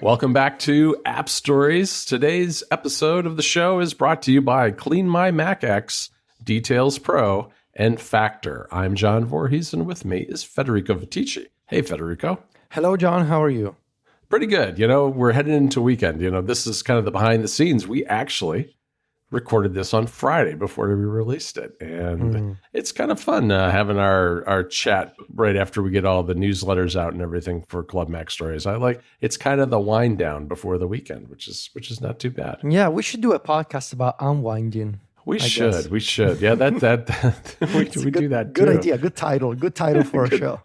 Welcome back to App Stories. Today's episode of the show is brought to you by Clean My Mac X, Details Pro, and Factor. I'm John Voorhees, and with me is Federico Viticci. Hey, Federico. Hello, John. How are you? Pretty good. You know, we're heading into weekend. You know, this is kind of the behind the scenes. We actually recorded this on Friday before we released it. And it's kind of fun having our chat right after we get all the newsletters out and everything for Club Mac Stories. It's kind of the wind down before the weekend, which is not too bad. Yeah, we should do a podcast about unwinding. We should. Yeah, we do that too. Good idea. Good title for a show.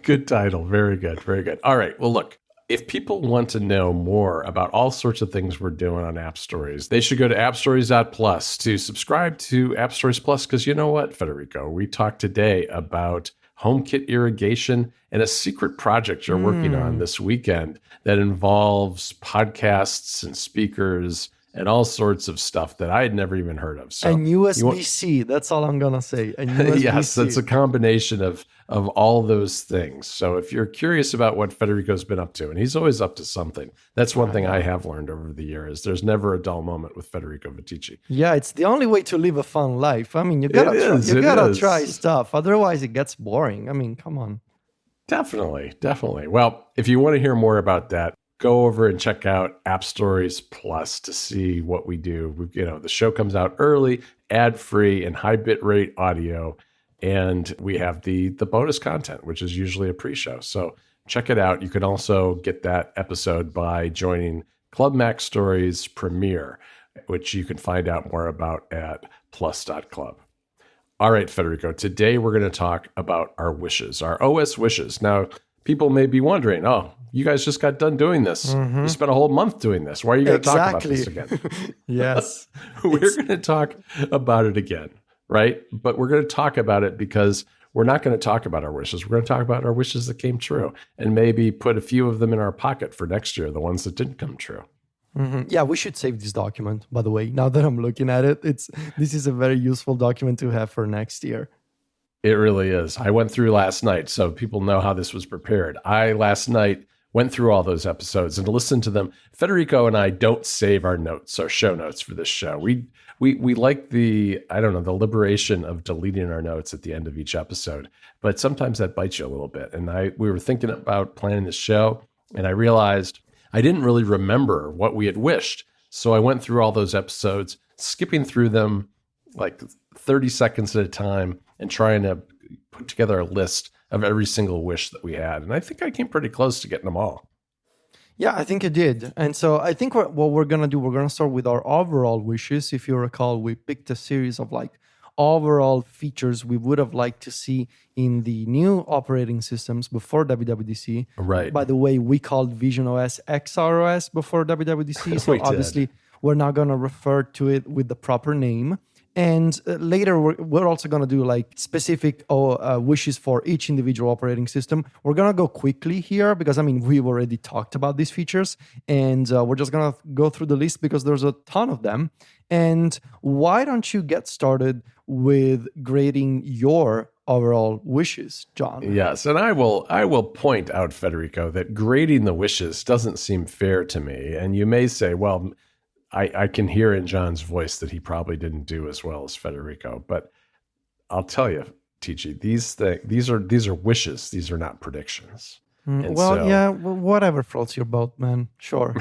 Good title. Very good. Very good. All right. Well, look, if people want to know more about all sorts of things we're doing on App Stories, they should go to appstories.plus to subscribe to App Stories Plus. Because you know what, Federico? We talked today about HomeKit irrigation and a secret project you're working on this weekend that involves podcasts and speakers and all sorts of stuff that I had never even heard of. So, and USB-C, that's all I'm going to say. And USB-C. Yes, that's a combination of all those things. So if you're curious about what Federico's been up to, and he's always up to something, that's one thing I have learned over the years. There's never a dull moment with Federico Viticci. Yeah, it's the only way to live a fun life. I mean, you gotta try stuff. Otherwise, it gets boring. I mean, come on. Definitely. Well, if you want to hear more about that, go over and check out App Stories Plus to see what we do. The show comes out early, ad-free, and high bitrate audio. And we have the bonus content, which is usually a pre-show. So check it out. You can also get that episode by joining Club Mac Stories Premiere, which you can find out more about at plus.club. All right, Federico, today we're going to talk about our wishes, our OS wishes. Now, people may be wondering, you guys just got done doing this. You spent a whole month doing this. Why are you going to talk about this again? Yes. We're going to talk about it again, right? But we're going to talk about it because we're not going to talk about our wishes. We're going to talk about our wishes that came true and maybe put a few of them in our pocket for next year, the ones that didn't come true. Yeah, we should save this document, by the way. Now that I'm looking at it, this is a very useful document to have for next year. It really is. I went through last night, so people know how this was prepared. Last night, went through all those episodes and listened to them. Federico and I don't save our notes, our show notes for this show. We like the liberation of deleting our notes at the end of each episode, but sometimes that bites you a little bit. And we were thinking about planning this show, and I realized I didn't really remember what we had wished. So I went through all those episodes, skipping through them like 30 seconds at a time and trying to put together a list of every single wish that we had. And I think I came pretty close to getting them all. Yeah, I think it did. And so I think what we're going to do, we're going to start with our overall wishes. If you recall, we picked a series of overall features we would have liked to see in the new operating systems before WWDC. Right. By the way, we called visionOS XROS before WWDC. So obviously, we're not going to refer to it with the proper name. And later, we're also going to do specific wishes for each individual operating system. We're going to go quickly here because, we've already talked about these features. And we're just going to go through the list because there's a ton of them. And why don't you get started with grading your overall wishes, John? Yes, and I will point out, Federico, that grading the wishes doesn't seem fair to me. And you may say, well, I can hear in John's voice that he probably didn't do as well as Federico, but I'll tell you, TG, these are wishes. These are not predictions. Whatever floats your boat, man. Sure.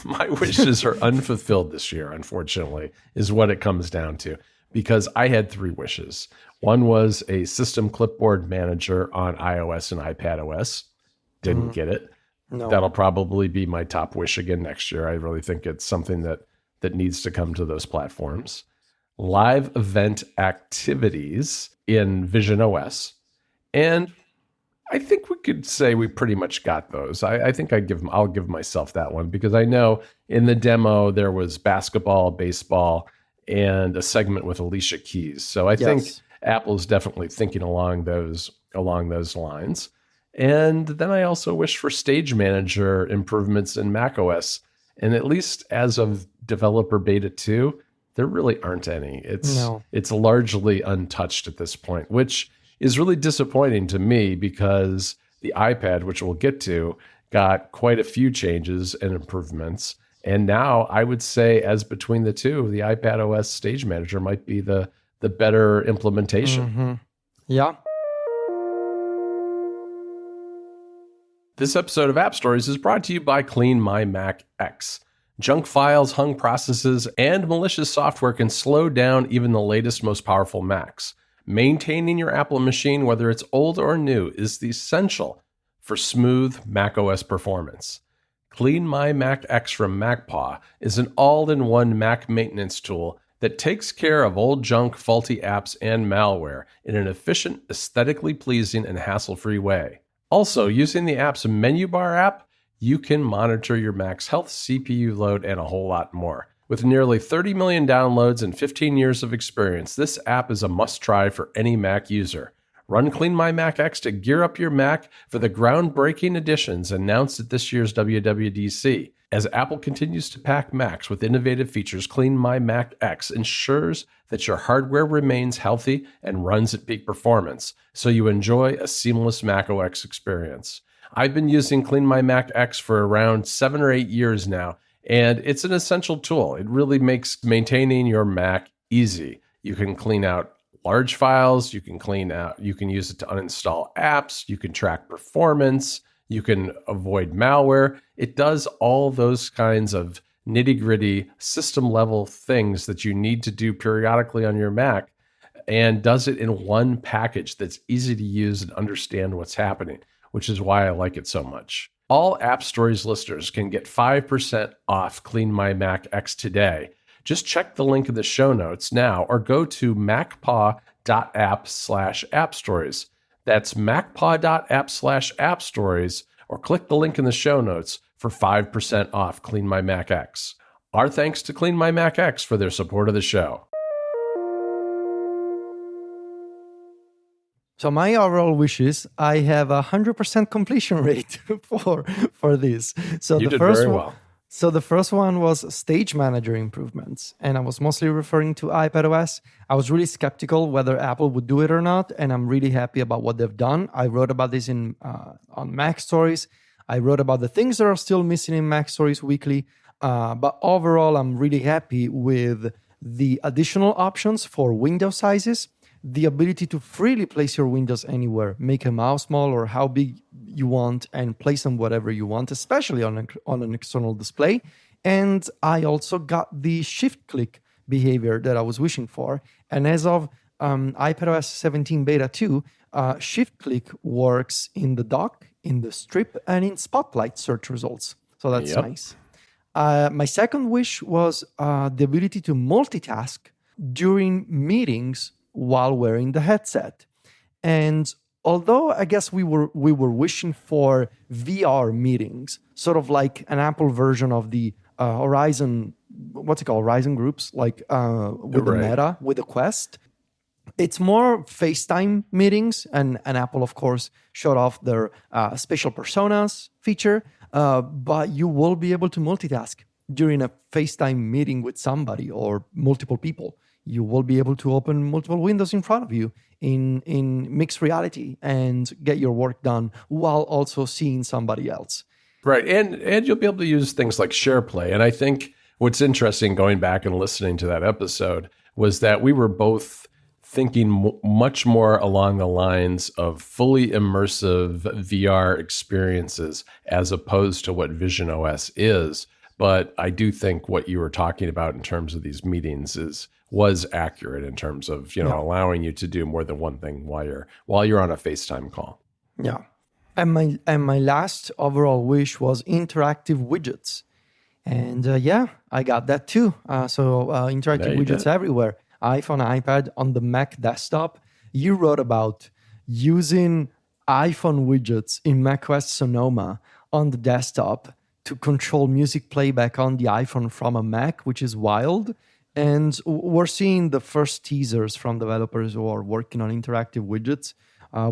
My wishes are unfulfilled this year, unfortunately, is what it comes down to, because I had 3 wishes. One was a system clipboard manager on iOS and iPadOS. Didn't get it. No. That'll probably be my top wish again next year. I really think it's something that needs to come to those platforms. Live event activities in visionOS. And I think we could say we pretty much got those. I think I'll give myself that one because I know in the demo there was basketball, baseball, and a segment with Alicia Keys. So I think Apple's definitely thinking along those lines. And then I also wish for Stage Manager improvements in macOS. And at least as of developer beta 2, there really aren't any. It's largely untouched at this point, which is really disappointing to me because the iPad, which we'll get to, got quite a few changes and improvements. And now I would say, as between the two, the iPadOS Stage Manager might be the better implementation. Mm-hmm. Yeah. This episode of App Stories is brought to you by Clean My Mac X. Junk files, hung processes, and malicious software can slow down even the latest, most powerful Macs. Maintaining your Apple machine, whether it's old or new, is essential for smooth macOS performance. Clean My Mac X from MacPaw is an all-in-one Mac maintenance tool that takes care of old junk, faulty apps, and malware in an efficient, aesthetically pleasing, and hassle-free way. Also, using the app's menu bar app, you can monitor your Mac's health, CPU load, and a whole lot more. With nearly 30 million downloads and 15 years of experience, this app is a must-try for any Mac user. Run Clean My Mac X to gear up your Mac for the groundbreaking additions announced at this year's WWDC. As Apple continues to pack Macs with innovative features, Clean My Mac X ensures that your hardware remains healthy and runs at peak performance, so you enjoy a seamless macOS experience. I've been using Clean My Mac X for around 7 or 8 years now, and it's an essential tool. It really makes maintaining your Mac easy. You can clean out large files, you can use it to uninstall apps, you can track performance, you can avoid malware. It does all those kinds of nitty-gritty system-level things that you need to do periodically on your Mac, and does it in one package that's easy to use and understand what's happening, which is why I like it so much. All App Stories listeners can get 5% off Clean My Mac X today. Just check the link in the show notes now or go to macpaw.app/appstories. That's macpaw.app/appstories, or click the link in the show notes for 5% off Clean My Mac X. Our thanks to Clean My Mac X for their support of the show. So my overall wish is I have 100% completion rate for this. So you the did first very one, well. So the first one was Stage Manager improvements, and I was mostly referring to iPadOS. I was really skeptical whether Apple would do it or not, and I'm really happy about what they've done. I wrote about this on Mac Stories. I wrote about the things that are still missing in Mac Stories Weekly, but overall, I'm really happy with the additional options for window sizes, the ability to freely place your windows anywhere, make a mouse small or how big you want, and place them whatever you want, especially on an external display. And I also got the shift click behavior that I was wishing for. And as of iPadOS 17 Beta 2, shift click works in the dock, in the strip, and in Spotlight search results. So that's nice. My second wish was the ability to multitask during meetings while wearing the headset. And although I guess we were wishing for VR meetings, sort of like an Apple version of the Horizon groups, like with the Meta, with the Quest. It's more FaceTime meetings, and Apple, of course, showed off their spatial personas feature, but you will be able to multitask during a FaceTime meeting with somebody or multiple people. You will be able to open multiple windows in front of you in mixed reality and get your work done while also seeing somebody else. Right. And you'll be able to use things like SharePlay. And I think what's interesting going back and listening to that episode was that we were both thinking much more along the lines of fully immersive VR experiences as opposed to what visionOS is. But I do think what you were talking about in terms of these meetings was accurate in terms of, allowing you to do more than one thing while you're on a FaceTime call. Yeah. And my last overall wish was interactive widgets. And I got that too. So interactive widgets everywhere. iPhone, iPad, on the Mac desktop. You wrote about using iPhone widgets in macOS Sonoma on the desktop to control music playback on the iPhone from a Mac, which is wild. And we're seeing the first teasers from developers who are working on interactive widgets.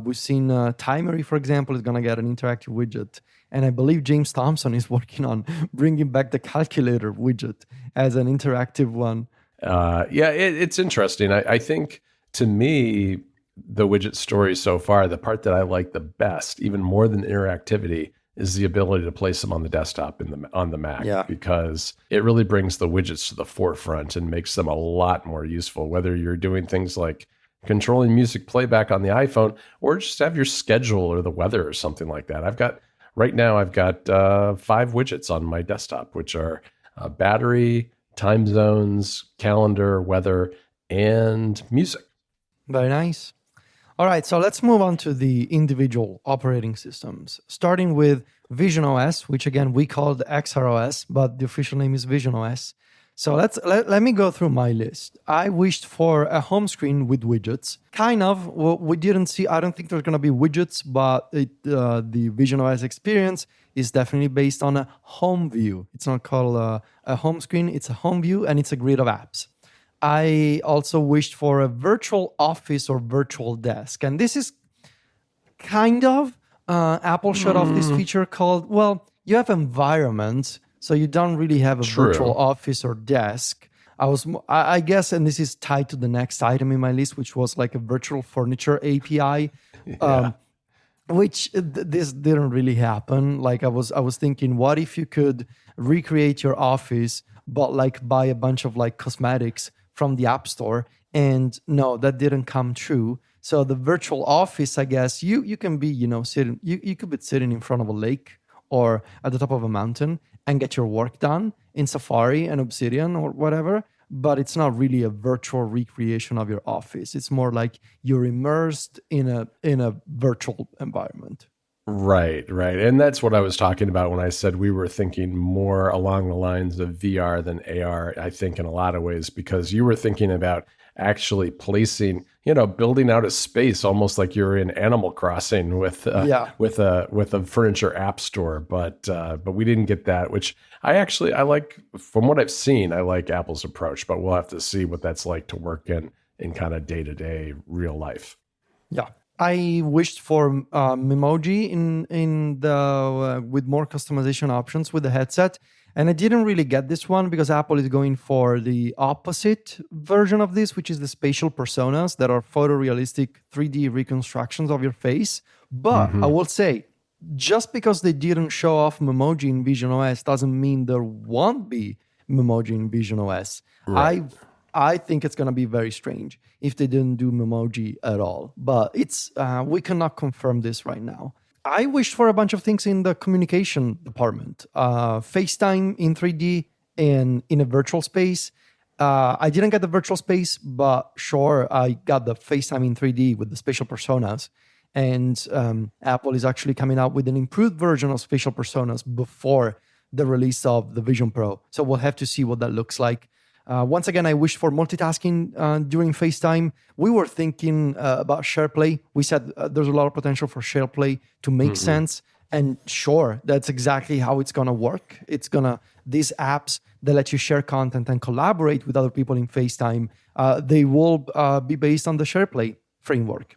We've seen Timery, for example, is going to get an interactive widget. And I believe James Thompson is working on bringing back the calculator widget as an interactive one. It's interesting. I think, to me, the widget story so far, the part that I like the best, even more than interactivity, is the ability to place them on the desktop on the Mac, Yeah. because it really brings the widgets to the forefront and makes them a lot more useful, whether you're doing things like controlling music playback on the iPhone or just have your schedule or the weather or something like that. I've got 5 widgets on my desktop, which are battery, time zones, calendar, weather, and music. Very nice. All right, so let's move on to the individual operating systems, starting with visionOS, which again we called XROS, but the official name is visionOS. So let me go through my list. I wished for a home screen with widgets. Kind of. We didn't see. I don't think there's going to be widgets, but the visionOS experience is definitely based on a home view. It's not called a home screen. It's a home view, and it's a grid of apps. I also wished for a virtual office or virtual desk. And this is kind of, Apple showed off this feature called, well, you have environment, so you don't really have a virtual office or desk. I guess, and this is tied to the next item in my list, which was like a virtual furniture API, which this didn't really happen. Like I was thinking, what if you could recreate your office, but like buy a bunch of like cosmetics from the App Store? And no, that didn't come true. So the virtual office, I guess, you can be, sitting, you could be sitting in front of a lake or at the top of a mountain and get your work done in Safari and Obsidian or whatever. But it's not really a virtual recreation of your office. It's more like you're immersed in a virtual environment. Right. And that's what I was talking about when I said we were thinking more along the lines of VR than AR, I think, in a lot of ways, because you were thinking about actually placing, building out a space almost like you're in Animal Crossing with a furniture app store. But we didn't get that, which I like. From what I've seen, I like Apple's approach, but we'll have to see what that's like to work in kind of day-to-day real life. Yeah. I wished for Memoji in the with more customization options with the headset, and I didn't really get this one because Apple is going for the opposite version of this, which is the spatial personas that are photorealistic 3D reconstructions of your face. But I will say, just because they didn't show off Memoji in visionOS doesn't mean there won't be Memoji in visionOS. Right. I think it's going to be very strange if they didn't do Memoji at all. But we cannot confirm this right now. I wished for a bunch of things in the communication department. FaceTime in 3D and in a virtual space. I didn't get the virtual space, but sure, I got the FaceTime in 3D with the spatial personas. And Apple is actually coming out with an improved version of spatial personas before the release of the Vision Pro. So we'll have to see what that looks like. Once again, I wished for multitasking during FaceTime. We were thinking about SharePlay. We said there's a lot of potential for SharePlay to make sense. And sure, that's exactly how it's going to work. These apps that let you share content and collaborate with other people in FaceTime, they will be based on the SharePlay framework.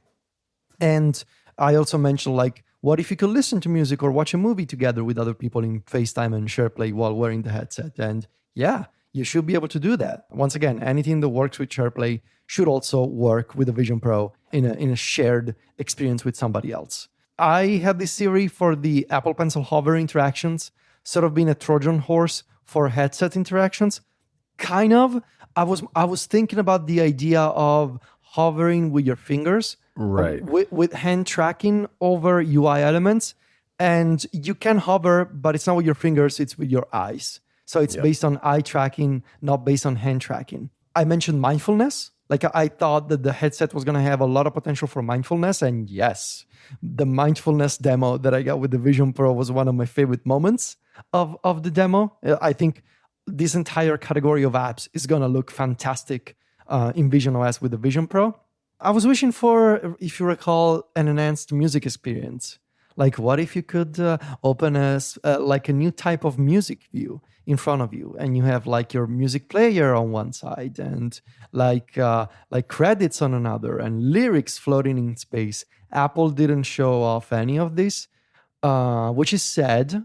And I also mentioned, what if you could listen to music or watch a movie together with other people in FaceTime and SharePlay while wearing the headset? And yeah, you should be able to do that. Once again, anything that works with SharePlay should also work with the Vision Pro in a shared experience with somebody else. I had this theory for the Apple Pencil hover interactions, sort of being a Trojan horse for headset interactions. Kind of. I was thinking about the idea of hovering with your fingers, right, with hand tracking over UI elements, and you can hover, but it's not with your fingers; it's with your eyes. So it's based on eye tracking, not based on hand tracking. I mentioned mindfulness. I thought that the headset was going to have a lot of potential for mindfulness. And yes, the mindfulness demo that I got with the Vision Pro was one of my favorite moments of the demo. I think this entire category of apps is going to look fantastic in visionOS with the Vision Pro. I was wishing for, if you recall, an enhanced music experience. What if you could open a new type of music view in front of you, and you have your music player on one side and credits on another and lyrics floating in space. Apple didn't show off any of this, which is sad.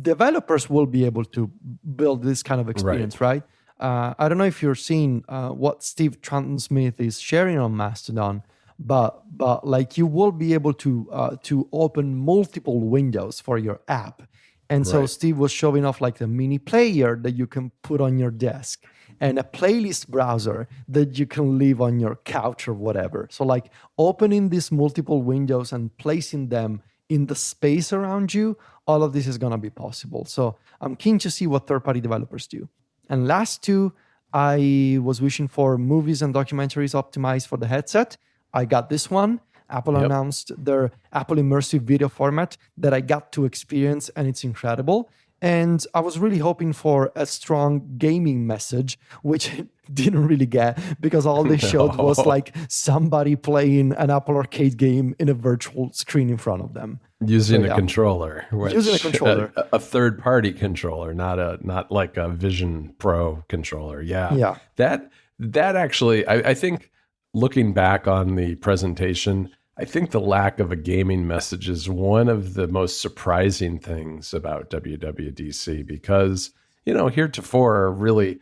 Developers will be able to build this kind of experience, right? I don't know if you're seeing what Steve Troughton-Smith is sharing on Mastodon, but like you will be able to open multiple windows for your app. And so Steve was showing off like the mini player that you can put on your desk and a playlist browser that you can leave on your couch or whatever. So like opening these multiple windows and placing them in the space around you, all of this is going to be possible. So I'm keen to see what third-party developers do. And last two, I was wishing for movies and documentaries optimized for the headset. I got this one. Apple announced their Apple Immersive Video format that I got to experience, and it's incredible. And I was really hoping for a strong gaming message, which I didn't really get, because all they showed was like somebody playing an Apple Arcade game in a virtual screen in front of them. Using a controller. Using a controller. A third-party controller, not like a Vision Pro controller. Yeah. That actually, I think looking back on the presentation, I think the lack of a gaming message is one of the most surprising things about WWDC, because, heretofore, really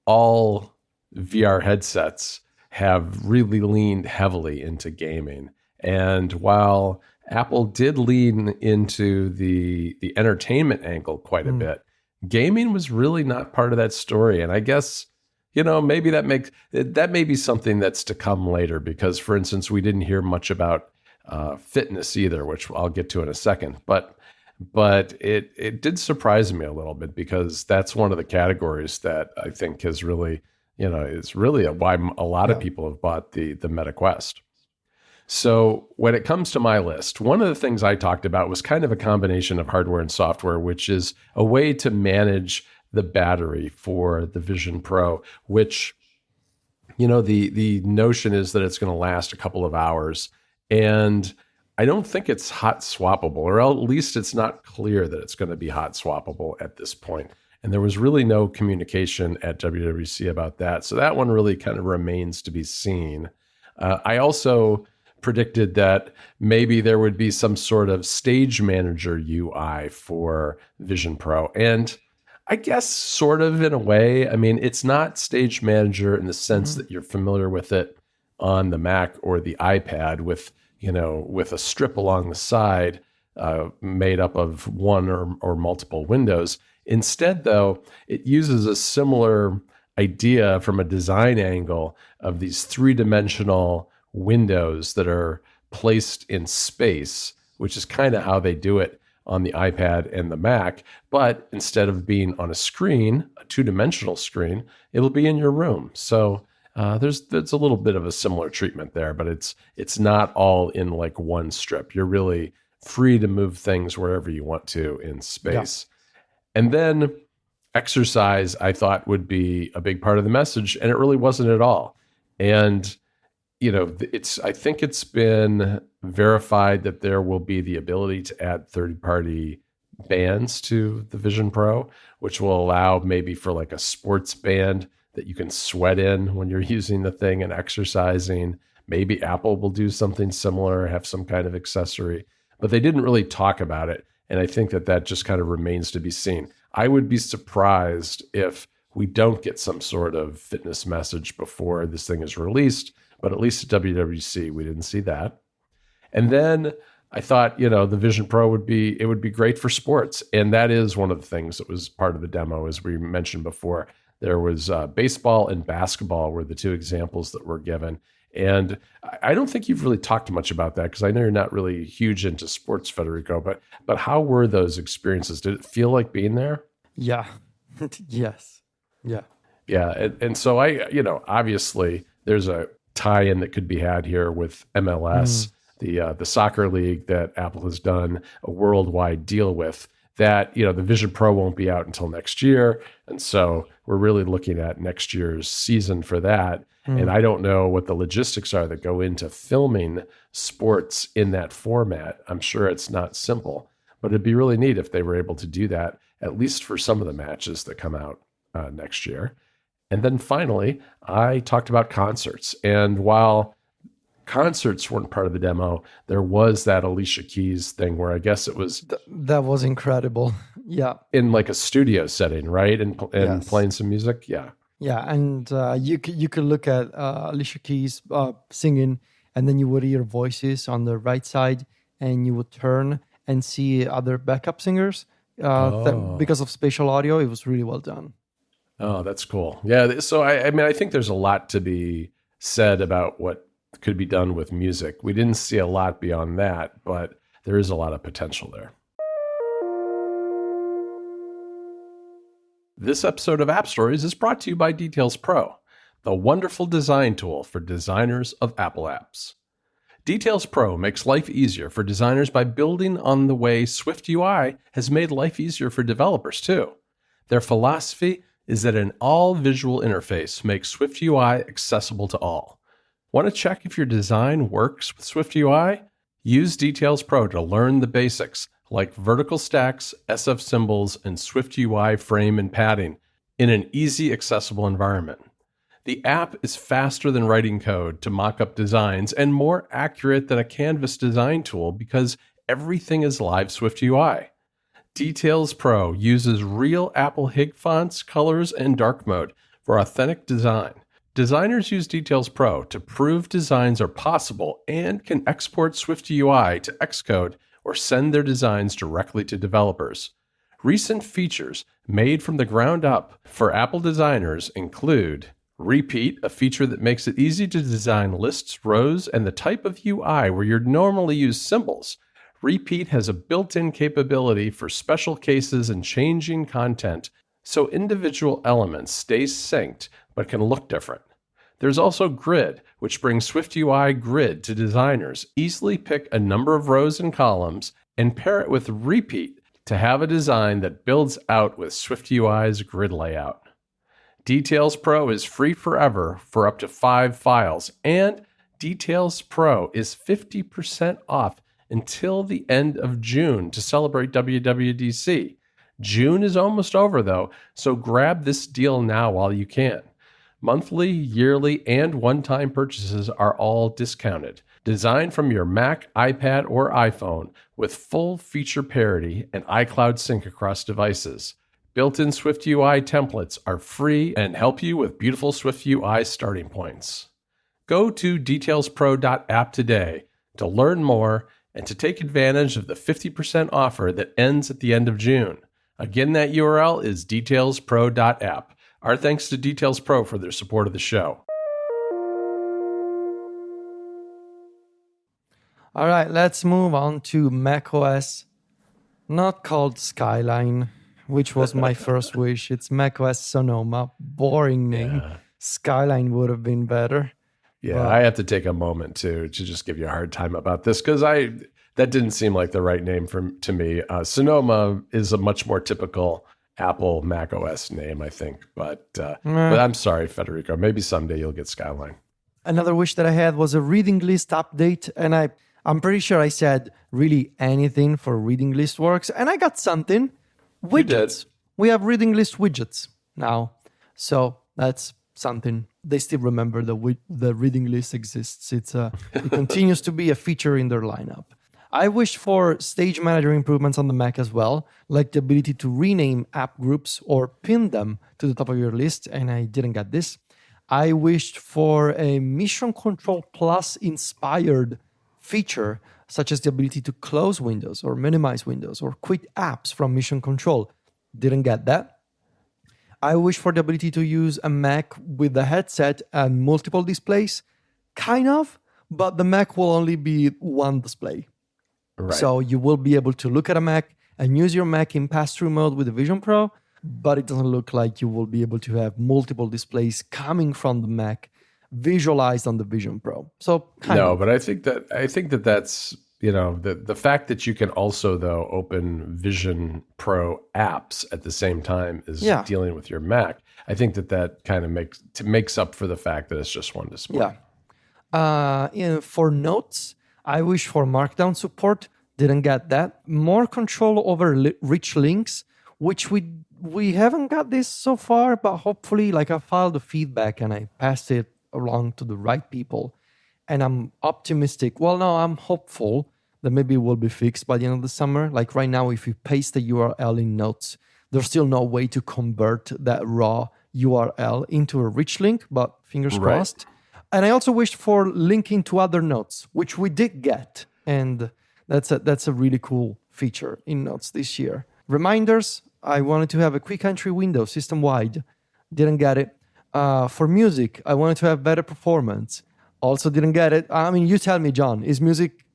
all VR headsets have really leaned heavily into gaming. And while Apple did lean into the entertainment angle quite a bit, gaming was really not part of that story. And I guess, maybe that may be something that's to come later, because, for instance, we didn't hear much about fitness either, which I'll get to in a second. But it did surprise me a little bit, because that's one of the categories that I think has really, is really why a lot of people have bought the Meta Quest. So when it comes to my list, one of the things I talked about was kind of a combination of hardware and software, which is a way to manage the battery for the Vision Pro, which, the notion is that it's going to last a couple of hours. And I don't think it's hot swappable, or at least it's not clear that it's going to be hot swappable at this point. And there was really no communication at WWDC about that. So that one really kind of remains to be seen. I also predicted that maybe there would be some sort of stage manager UI for Vision Pro. And I guess sort of in a way. I mean, it's not stage manager in the sense that you're familiar with it on the Mac or the iPad with a strip along the side made up of one or multiple windows. Instead, though, it uses a similar idea from a design angle of these three-dimensional windows that are placed in space, which is kind of how they do it on the iPad and the Mac. But instead of being on a screen, a two-dimensional screen, it'll be in your room. So there's a little bit of a similar treatment there, but it's not all in like one strip. You're really free to move things wherever you want to in space. Yeah. And then exercise, I thought, would be a big part of the message, and it really wasn't at all. And I think it's been verified that there will be the ability to add third-party bands to the Vision Pro, which will allow maybe for like a sports band that you can sweat in when you're using the thing and exercising. Maybe Apple will do something similar, have some kind of accessory, but they didn't really talk about it. And I think that just kind of remains to be seen. I would be surprised if we don't get some sort of fitness message before this thing is released, but at least at WWDC, we didn't see that. And then I thought, the Vision Pro would be great for sports. And that is one of the things that was part of the demo, as we mentioned before. There was baseball and basketball were the two examples that were given. And I don't think you've really talked much about that, because I know you're not really huge into sports, Federico, but how were those experiences? Did it feel like being there? Yeah. Yes. Yeah. Yeah. And so obviously there's a tie-in that could be had here with MLS, the soccer league that Apple has done a worldwide deal with, that, the Vision Pro won't be out until next year. And so we're really looking at next year's season for that. And I don't know what the logistics are that go into filming sports in that format. I'm sure it's not simple, but it'd be really neat if they were able to do that, at least for some of the matches that come out next year. And then finally, I talked about concerts. And while concerts weren't part of the demo, there was that Alicia Keys thing where I guess it was... That was incredible. Yeah. In like a studio setting, right? And yes. Playing some music. Yeah. Yeah. And you could look at Alicia Keys singing, and then you would hear voices on the right side, and you would turn and see other backup singers. Because of spatial audio, it was really well done. Oh, that's cool. Yeah, so I mean, I think there's a lot to be said about what could be done with music. We didn't see a lot beyond that, but there is a lot of potential there. This episode of App Stories is brought to you by Details Pro, the wonderful design tool for designers of Apple apps. Details Pro makes life easier for designers by building on the way SwiftUI has made life easier for developers too. Their philosophy is that an all-visual interface makes SwiftUI accessible to all. Want to check if your design works with SwiftUI? Use Details Pro to learn the basics like vertical stacks, SF symbols, and SwiftUI frame and padding in an easy, accessible environment. The app is faster than writing code to mock up designs and more accurate than a Canvas design tool because everything is live SwiftUI. Details Pro uses real Apple Hig fonts, colors, and dark mode for authentic design. Designers use Details Pro to prove designs are possible and can export SwiftUI to Xcode or send their designs directly to developers. Recent features made from the ground up for Apple designers include Repeat, a feature that makes it easy to design lists, rows, and the type of UI where you'd normally use symbols. Repeat has a built-in capability for special cases and changing content, so individual elements stay synced but can look different. There's also Grid, which brings SwiftUI Grid to designers. Easily pick a number of rows and columns and pair it with Repeat to have a design that builds out with SwiftUI's grid layout. Details Pro is free forever for up to 5 files, and Details Pro is 50% off until the end of June to celebrate WWDC. June is almost over, though, so grab this deal now while you can. Monthly, yearly, and one-time purchases are all discounted. Designed from your Mac, iPad, or iPhone with full feature parity and iCloud sync across devices. Built-in SwiftUI templates are free and help you with beautiful SwiftUI starting points. Go to detailspro.app today to learn more and to take advantage of the 50% offer that ends at the end of June. Again, that URL is detailspro.app. Our thanks to Details Pro for their support of the show. All right, let's move on to macOS, not called Skyline, which was my first wish. It's macOS Sonoma. Boring name. Yeah. Skyline would have been better. Yeah, I have to take a moment to just give you a hard time about this because that didn't seem like the right name to me. Sonoma is a much more typical Apple macOS name, I think. But I'm sorry, Federico. Maybe someday you'll get Skyline. Another wish that I had was a reading list update, and I'm pretty sure I said really anything for reading list works, and I got something. Widgets. We have reading list widgets now, so that's something. They still remember the reading list exists. It continues to be a feature in their lineup. I wished for Stage Manager improvements on the Mac as well, like the ability to rename app groups or pin them to the top of your list, and I didn't get this. I wished for a Mission Control Plus inspired feature, such as the ability to close windows or minimize windows or quit apps from Mission Control. Didn't get that. I wish for the ability to use a Mac with a headset and multiple displays, kind of, but the Mac will only be one display. Right. So you will be able to look at a Mac and use your Mac in pass-through mode with the Vision Pro, but it doesn't look like you will be able to have multiple displays coming from the Mac visualized on the Vision Pro. So but I think that's the fact that you can also though open Vision Pro apps at the same time as dealing with your Mac. I think that kind of makes up for the fact that it's just one display. Yeah. For notes, I wish for Markdown support. Didn't get that. More control over rich links, which we haven't got this so far, but hopefully, I filed the feedback and I passed it along to the right people. And I'm optimistic. Well, no, I'm hopeful that maybe it will be fixed by the end of the summer. Like right now, if you paste the URL in Notes, there's still no way to convert that raw URL into a rich link, but fingers crossed. And I also wished for linking to other notes, which we did get. And that's a really cool feature in Notes this year. Reminders, I wanted to have a quick entry window system-wide. Didn't get it. For music, I wanted to have better performance. Also didn't get it. I mean, you tell me, John,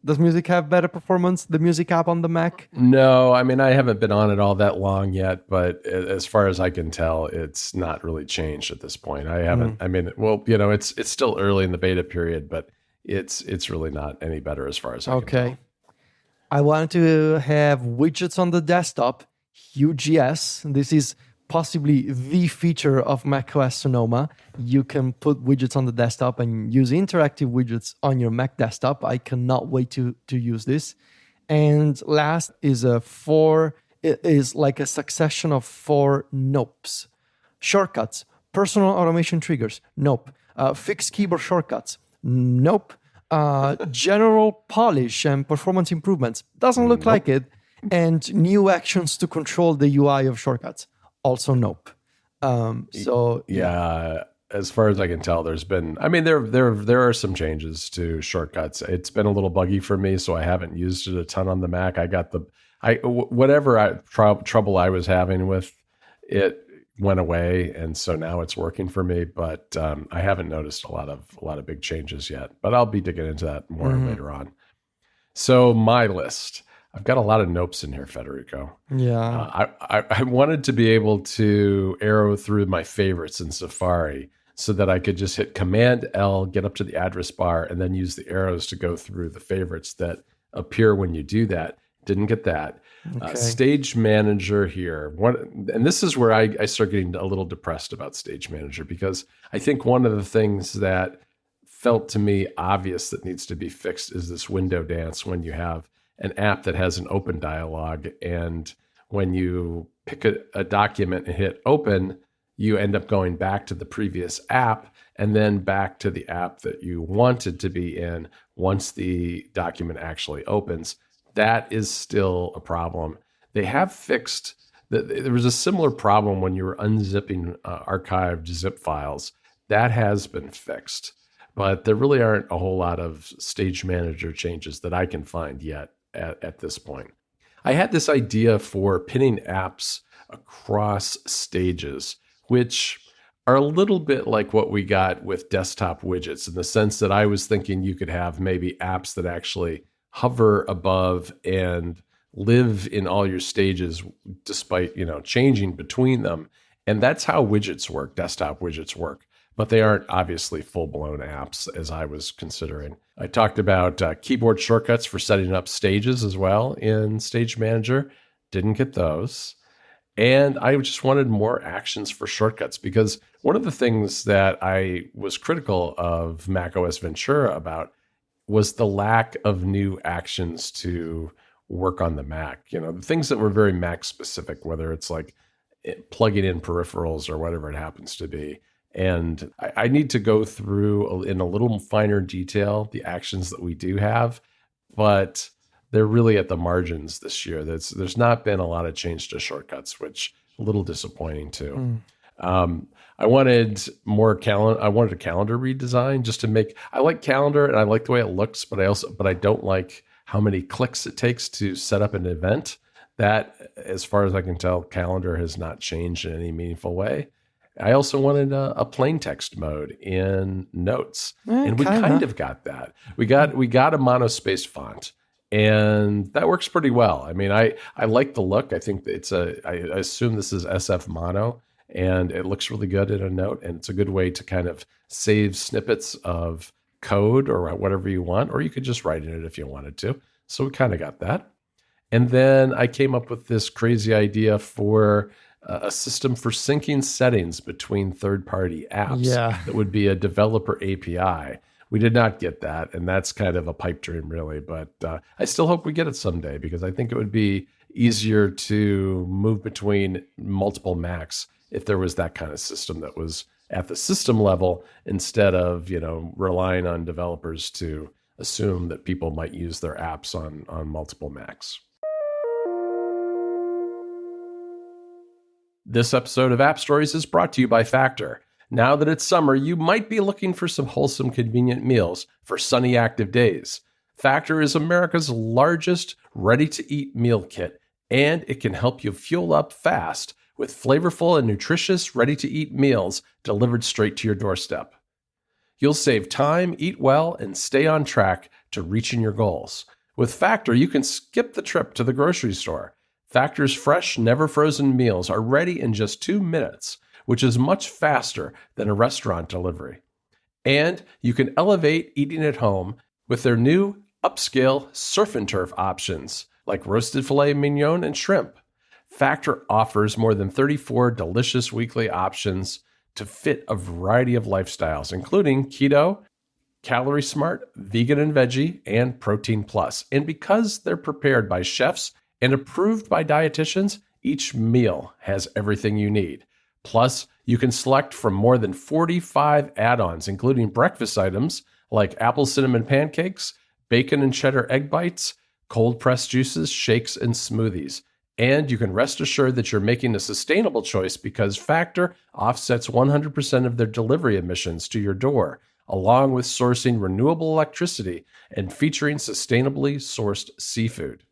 does music have better performance, the music app on the Mac? No, I mean, I haven't been on it all that long yet, but as far as I can tell, it's not really changed at this point. I haven't, I mean, well, it's still early in the beta period, but it's really not any better as far as I can tell. I wanted to have widgets on the desktop, huge yes. This is possibly the feature of macOS Sonoma. You can put widgets on the desktop and use interactive widgets on your Mac desktop. I cannot wait to use this. And last is it is like a succession of 4 nopes. Shortcuts, personal automation triggers, nope. Fixed keyboard shortcuts, nope. General polish and performance improvements, doesn't look like it. And new actions to control the UI of shortcuts, also nope. As far as I can tell, there's been, I mean, there are some changes to shortcuts. It's been a little buggy for me, so I haven't used it a ton on the Mac. I got trouble I was having with it went away, and so now it's working for me. But I haven't noticed a lot of big changes yet. But I'll be digging into that more later on. So my list. I've got a lot of nopes in here, Federico. Yeah. I wanted to be able to arrow through my favorites in Safari so that I could just hit Command L, get up to the address bar, and then use the arrows to go through the favorites that appear when you do that. Didn't get that. Okay. Stage Manager here. And this is where I start getting a little depressed about Stage Manager, because I think one of the things that felt to me obvious that needs to be fixed is this window dance when you have an app that has an open dialog, and when you pick a document and hit open, you end up going back to the previous app and then back to the app that you wanted to be in once the document actually opens. That is still a problem. They have fixed there was a similar problem when you were unzipping archived zip files. That has been fixed, but there really aren't a whole lot of Stage Manager changes that I can find yet at this point. I had this idea for pinning apps across stages, which are a little bit like what we got with desktop widgets, in the sense that I was thinking you could have maybe apps that actually hover above and live in all your stages despite, changing between them. And that's how widgets work, desktop widgets work. But they aren't obviously full-blown apps, as I was considering. I talked about keyboard shortcuts for setting up stages as well in Stage Manager. Didn't get those. And I just wanted more actions for shortcuts, because one of the things that I was critical of macOS Ventura about was the lack of new actions to work on the Mac. The things that were very Mac specific, whether it's like plugging in peripherals or whatever it happens to be. And I need to go through in a little finer detail the actions that we do have, but they're really at the margins this year. There's not been a lot of change to shortcuts, which is a little disappointing too. I wanted more I wanted a calendar redesign just to make. I like calendar and I like the way it looks, but I don't like how many clicks it takes to set up an event. That, as far as I can tell, calendar has not changed in any meaningful way. I also wanted a plain text mode in Notes, and we kind of got that. We got a monospaced font, and that works pretty well. I mean, I like the look. I think I assume this is SF mono, and it looks really good in a Note, and it's a good way to kind of save snippets of code or whatever you want, or you could just write in it if you wanted to. So we kind of got that. And then I came up with this crazy idea for a system for syncing settings between third-party apps that would be a developer API. We did not get that, and that's kind of a pipe dream, really. But I still hope we get it someday, because I think it would be easier to move between multiple Macs if there was that kind of system that was at the system level, instead of relying on developers to assume that people might use their apps on multiple Macs. This episode of App Stories is brought to you by Factor. Now that it's summer, you might be looking for some wholesome, convenient meals for sunny, active days. Factor is America's largest ready-to-eat meal kit, and it can help you fuel up fast with flavorful and nutritious ready-to-eat meals delivered straight to your doorstep. You'll save time, eat well, and stay on track to reaching your goals. With Factor, you can skip the trip to the grocery store. Factor's fresh, never frozen meals are ready in just 2 minutes, which is much faster than a restaurant delivery. And you can elevate eating at home with their new upscale surf and turf options like roasted filet mignon and shrimp. Factor offers more than 34 delicious weekly options to fit a variety of lifestyles, including keto, calorie smart, vegan and veggie, and protein plus. And because they're prepared by chefs and approved by dietitians, each meal has everything you need. Plus, you can select from more than 45 add-ons, including breakfast items like apple cinnamon pancakes, bacon and cheddar egg bites, cold pressed juices, shakes, and smoothies. And you can rest assured that you're making a sustainable choice because Factor offsets 100% of their delivery emissions to your door, along with sourcing renewable electricity and featuring sustainably sourced seafood.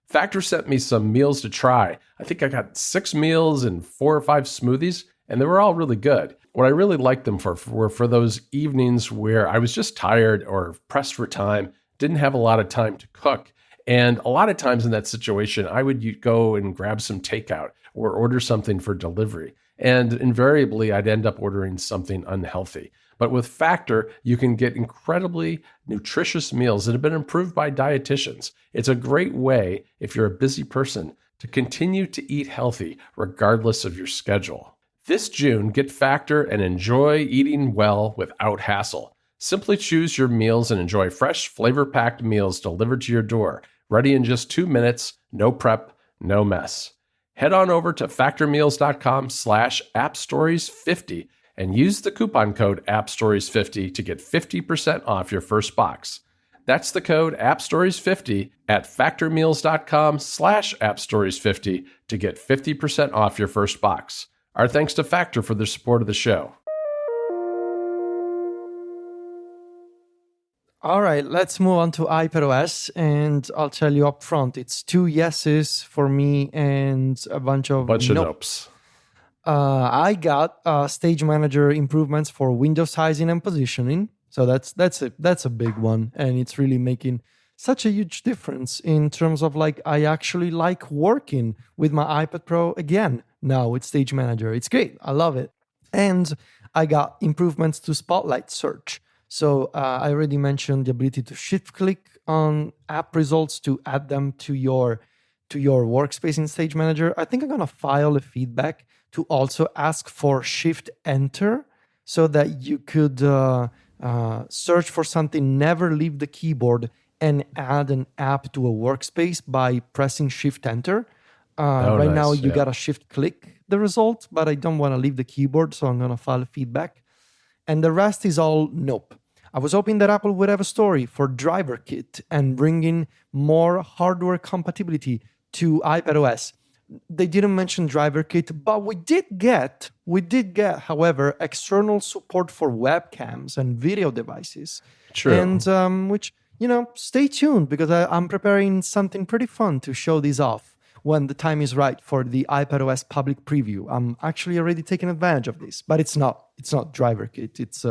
Factor sent me some meals to try. I think I got 6 meals and 4 or 5 smoothies, and they were all really good. What I really liked them for were for those evenings where I was just tired or pressed for time, didn't have a lot of time to cook. And a lot of times in that situation, I would go and grab some takeout or order something for delivery. And invariably, I'd end up ordering something unhealthy. But with Factor, you can get incredibly nutritious meals that have been improved by dietitians. It's a great way, if you're a busy person, to continue to eat healthy regardless of your schedule. This June, get Factor and enjoy eating well without hassle. Simply choose your meals and enjoy fresh, flavor-packed meals delivered to your door, ready in just 2 minutes, no prep, no mess. Head on over to factormeals.com/appstories50 and use the coupon code appstories50 to get 50% off your first box. That's the code appstories50 at factormeals.com/appstories50 to get 50% off your first box. Our thanks to Factor for their support of the show. All right, let's move on to iPadOS, and I'll tell you up front, it's 2 yeses for me and a bunch of nopes. I got Stage Manager improvements for window sizing and positioning, so that's a big one, and it's really making such a huge difference in terms of like I actually like working with my iPad Pro again now with Stage Manager. It's great, I love it, and I got improvements to Spotlight search. So I already mentioned the ability to shift-click on app results to add them to your workspace in Stage Manager. I think I'm going to file a feedback to also ask for Shift-Enter so that you could search for something, never leave the keyboard, and add an app to a workspace by pressing Shift-Enter. Right now, you got to Shift-Click the result, but I don't want to leave the keyboard, so I'm going to file a feedback. And the rest is all nope. I was hoping that Apple would have a story for Driver Kit and bringing more hardware compatibility to iPadOS. They didn't mention Driver Kit, but we did get, however, external support for webcams and video devices. True. And which, stay tuned because I'm preparing something pretty fun to show these off when the time is right for the iPadOS public preview. I'm actually already taking advantage of this, but it's not Driver Kit. It's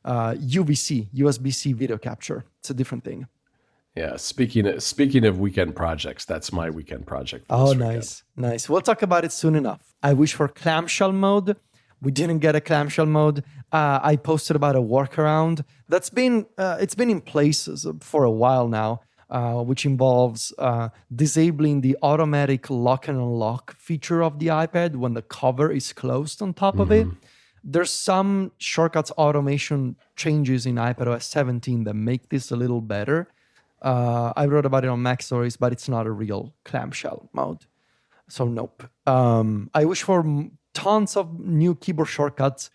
UVC, USB-C video capture. It's a different thing. Yeah, speaking of weekend projects, that's my weekend project. Oh, nice. We'll talk about it soon enough. I wish for clamshell mode. We didn't get a clamshell mode. I posted about a workaround that's been it's been in place for a while now. Which involves disabling the automatic lock and unlock feature of the iPad when the cover is closed on top of it. There's some shortcuts automation changes in iPadOS 17 that make this a little better. I wrote about it on Mac Stories, but it's not a real clamshell mode. So nope. I wish for tons of new keyboard shortcuts.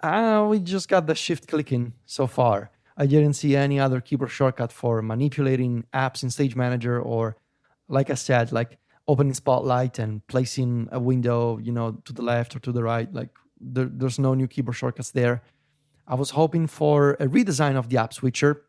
We just got the shift clicking so far. I didn't see any other keyboard shortcut for manipulating apps in Stage Manager or, like I said, like opening Spotlight and placing a window, to the left or to the right. Like there's no new keyboard shortcuts there. I was hoping for a redesign of the app switcher.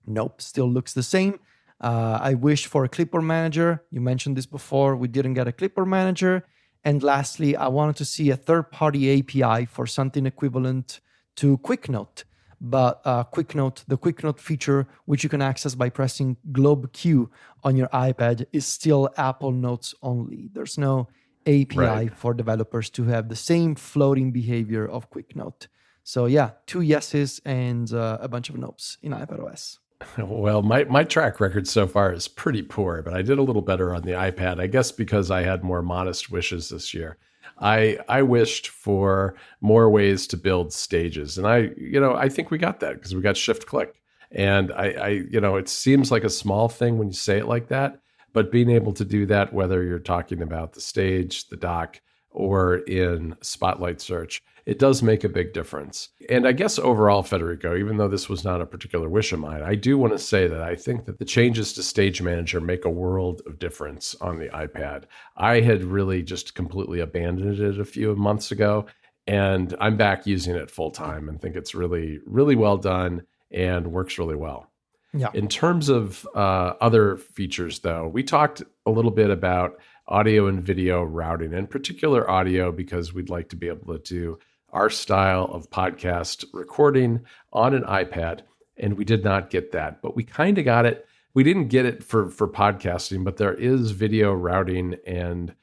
Nope, still looks the same. I wished for a clipboard manager. You mentioned this before. We didn't get a clipboard manager. And lastly, I wanted to see a third-party API for something equivalent to QuickNote. But the QuickNote feature, which you can access by pressing Globe Q on your iPad, is still Apple Notes only. There's no API for developers to have the same floating behavior of QuickNote. So yeah, 2 yeses and a bunch of notes in iPadOS. Well, my track record so far is pretty poor, but I did a little better on the iPad, I guess because I had more modest wishes this year. I wished for more ways to build stages, and I think we got that because we got shift click. And it seems like a small thing when you say it like that, but being able to do that, whether you're talking about the stage, the dock, or in Spotlight search, it does make a big difference. And I guess overall, Federico, even though this was not a particular wish of mine, I do want to say that I think that the changes to Stage Manager make a world of difference on the iPad. I had really just completely abandoned it a few months ago, and I'm back using it full time and think it's really, really well done and works really well. Yeah. In terms of other features, though, we talked a little bit about audio and video routing, in particular audio, because we'd like to be able to do our style of podcast recording on an iPad, and we did not get that, but we kind of got it. We didn't get it for podcasting, but there is video routing and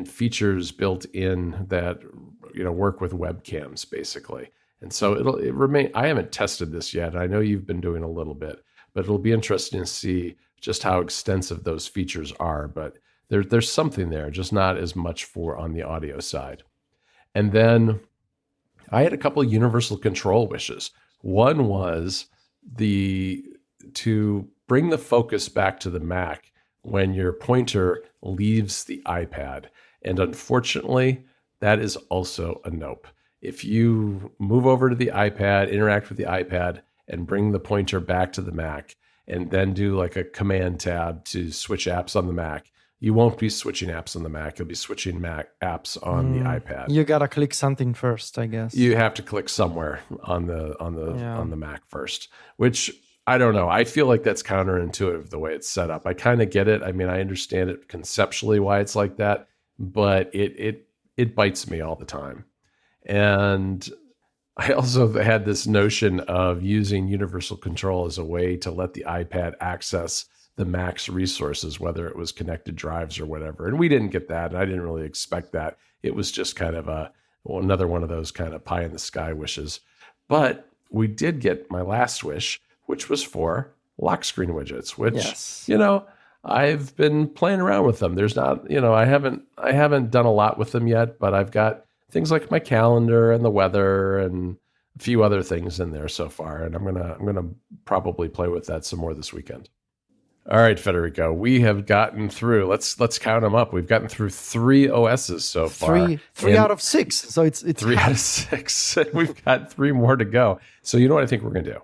features built in that work with webcams basically. And so it remain. I haven't tested this yet. I know you've been doing a little bit, but it'll be interesting to see just how extensive those features are. But there's something there, just not as much for on the audio side. And then I had a couple of universal control wishes. One was to bring the focus back to the Mac when your pointer leaves the iPad. And unfortunately, that is also a nope. If you move over to the iPad, interact with the iPad, and bring the pointer back to the Mac, and then do like a command tab to switch apps on the Mac, you won't be switching apps on the Mac. You'll be switching Mac apps on the iPad. You gotta click something first, I guess. You have to click somewhere on the Mac first, which I don't know. I feel like that's counterintuitive the way it's set up. I kind of get it. I mean, I understand it conceptually why it's like that, but it bites me all the time. And I also had this notion of using universal control as a way to let the iPad access the Mac's resources, whether it was connected drives or whatever. And we didn't get that, and I didn't really expect that. It was just kind of another one of those kind of pie in the sky wishes. But we did get my last wish, which was for lock screen widgets, which, I've been playing around with them. There's not, I haven't done a lot with them yet, but I've got things like my calendar and the weather and a few other things in there so far. And I'm gonna probably play with that some more this weekend. All right, Federico, we have gotten through. Let's count them up. We've gotten through 3 OSs so far. Three out of 6. So it's 3 out of 6. We've got 3 more to go. So you know what I think we're going to do?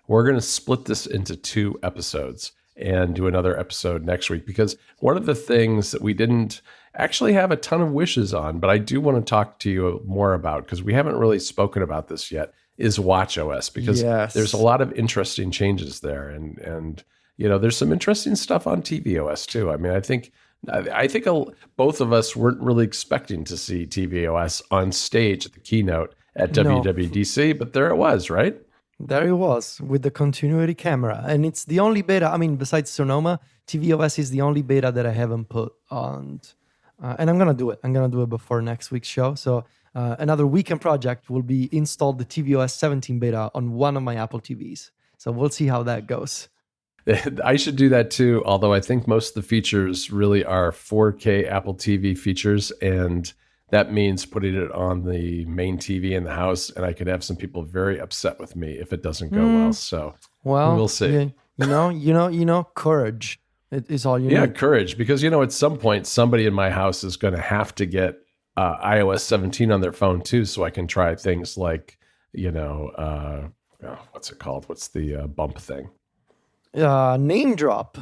We're going to split this into 2 episodes and do another episode next week, because one of the things that we didn't actually have a ton of wishes on, but I do want to talk to you more about, because we haven't really spoken about this yet, is watchOS, because there's a lot of interesting changes there. And there's some interesting stuff on tvOS too. I mean, I think both of us weren't really expecting to see tvOS on stage at the keynote at WWDC, but there it was, right? There it was with the continuity camera. And it's the only beta, I mean, besides Sonoma, tvOS is the only beta that I haven't put on. And I'm going to do it. I'm going to do it before next week's show. So another weekend project will be install the tvOS 17 beta on one of my Apple TVs. So we'll see how that goes. I should do that too, although I think most of the features really are 4K Apple TV features, and that means putting it on the main TV in the house, and I could have some people very upset with me if it doesn't go well. So we'll see. Courage is all you need. Yeah, courage, because at some point somebody in my house is going to have to get iOS 17 on their phone too, so I can try things like what's it called? What's the bump thing? Name drop,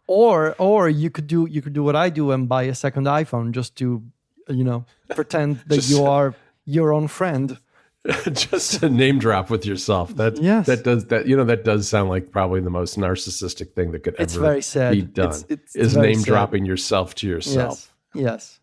or you could do what I do and buy a second iPhone just to pretend that your own friend. Just a name drop with yourself. That does sound like probably the most narcissistic thing that could ever very sad. be done. It's is very name sad. dropping yourself to yourself. Yes.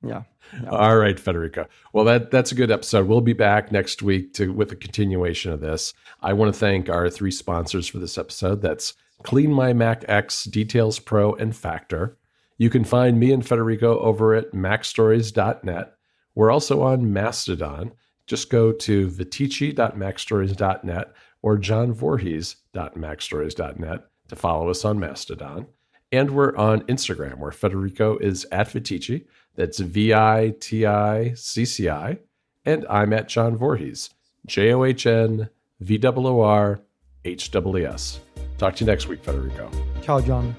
Yeah. All right, Federico. Well, that's a good episode. We'll be back next week with a continuation of this. I want to thank our 3 sponsors for this episode. That's Clean My Mac X, Details Pro, and Factor. You can find me and Federico over at macstories.net. We're also on Mastodon. Just go to vitici.macstories.net or johnvorhees.macstories.net to follow us on Mastodon. And we're on Instagram, where Federico is at Vitici. That's VITICCI. And I'm at John Voorhees, JOHNVOORHWS. Talk to you next week, Federico. Ciao, John.